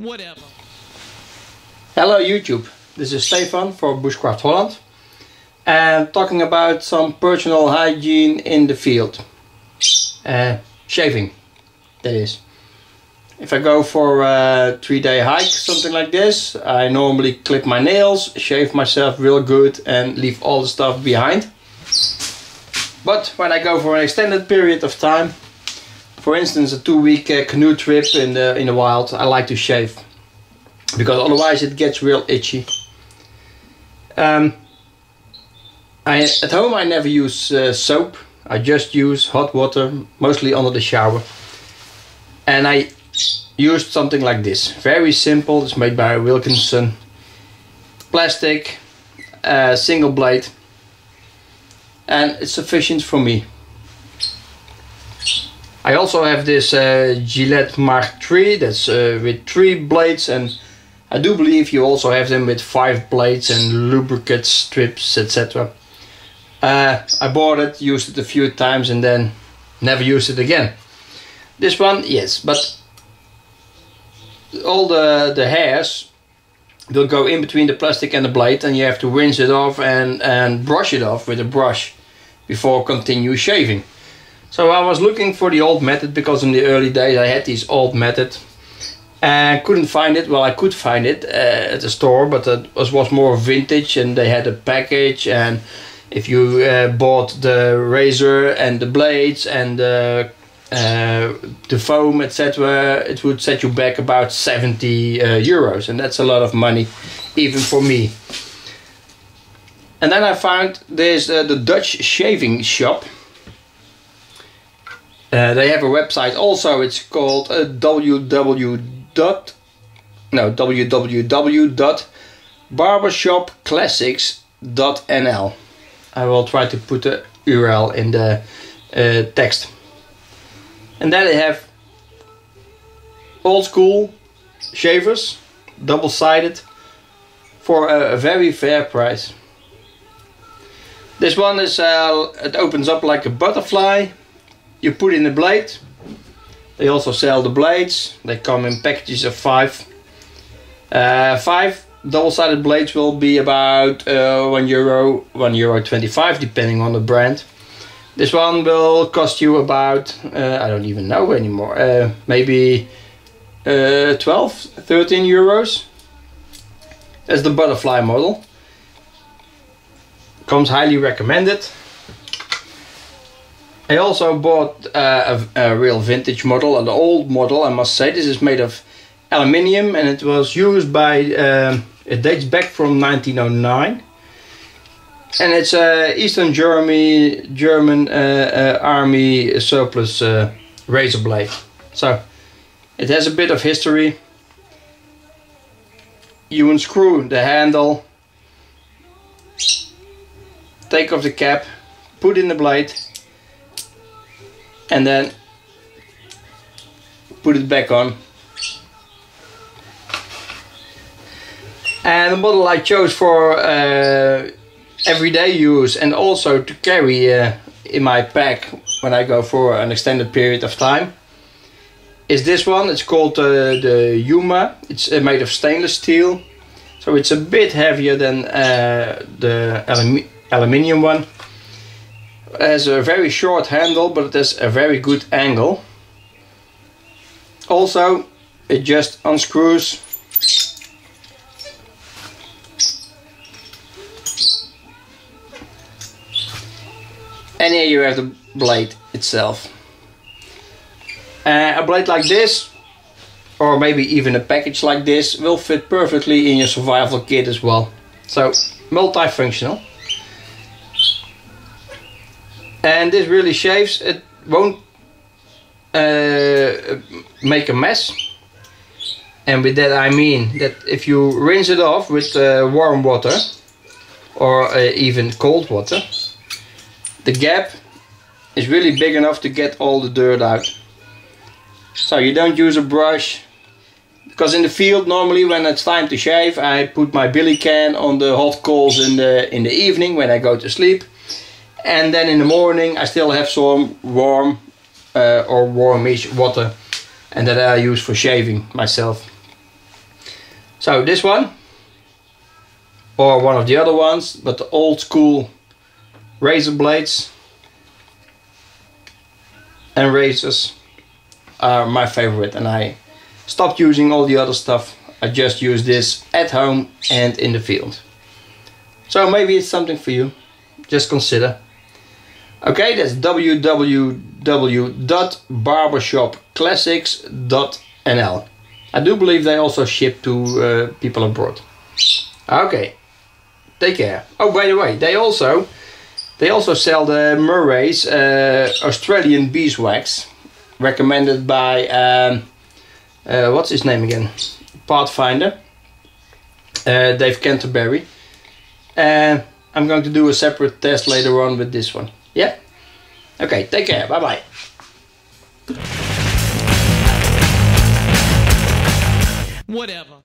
Whatever. Hello YouTube, this is Stefan for Bushcraft Holland and talking about some personal hygiene in the field. Shaving, that is. If I go for a 3-day hike, something like this, I normally clip my nails, shave myself real good and leave all the stuff behind. But when I go for an extended period of time, for instance a 2-week canoe trip in the wild, I like to shave. Because otherwise it gets real itchy. At home I never use soap. I just use hot water, mostly under the shower. And I used something like this. Very simple, it's made by Wilkinson. Plastic, single blade. And it's sufficient for me. I also have this Gillette Mark III, that's with 3 blades, and I do believe you also have them with 5 blades and lubricant strips, etc. I bought it, used it a few times and then never used it again. This one, yes, but all the hairs will go in between the plastic and the blade and you have to rinse it off and brush it off with a brush before continue shaving. So I was looking for the old method because in the early days I had this old method. And couldn't find it. Well, I could find it at the store, but it was more vintage and they had a package, and if you bought the razor and the blades and the foam, etc., it would set you back about 70 euros, and that's a lot of money even for me. And then I found there's the Dutch shaving shop. They have a website also. It's called www.barbershopclassics.nl. I will try to put the URL in the text. And then they have old school shavers, double-sided, for a very fair price. This one is it opens up like a butterfly. You put in the blade. They also sell the blades. They come in packages of 5. 5 double-sided blades will be about €1, €1.25, depending on the brand. This one will cost you about, I don't even know anymore, maybe 12, 13 euros. That's the butterfly model. Comes highly recommended. I also bought a real vintage model, an old model I must say. This is made of aluminium and it was used by, it dates back from 1909. And it's Eastern German army surplus razor blade. So it has a bit of history. You unscrew the handle, take off the cap, put in the blade, and then put it back on. And the model I chose for everyday use and also to carry in my pack when I go for an extended period of time is this one. It's called the Yuma. It's made of stainless steel, so it's a bit heavier than the aluminium one. It has a very short handle, but it has a very good angle. Also, it just unscrews and here you have the blade itself. A blade like this, or maybe even a package like this, will fit perfectly in your survival kit as well. So, multifunctional. And this really shaves. It won't make a mess. And with that I mean that if you rinse it off with warm water or even cold water, the gap is really big enough to get all the dirt out. So you don't use a brush, because in the field normally when it's time to shave I put my billy can on the hot coals in the evening when I go to sleep. And then in the morning I still have some warm or warmish water, and that I use for shaving myself. So this one, or one of the other ones, but the old school razor blades and razors are my favorite, and I stopped using all the other stuff. I just use this at home and in the field. So maybe it's something for you, just consider. Okay, that's www.barbershopclassics.nl. I do believe they also ship to people abroad. Okay, take care. Oh, by the way, they also sell the Murray's Australian beeswax, recommended by what's his name again? Pathfinder, Dave Canterbury. I'm going to do a separate test later on with this one. Yeah? Okay, take care. Bye bye. Whatever.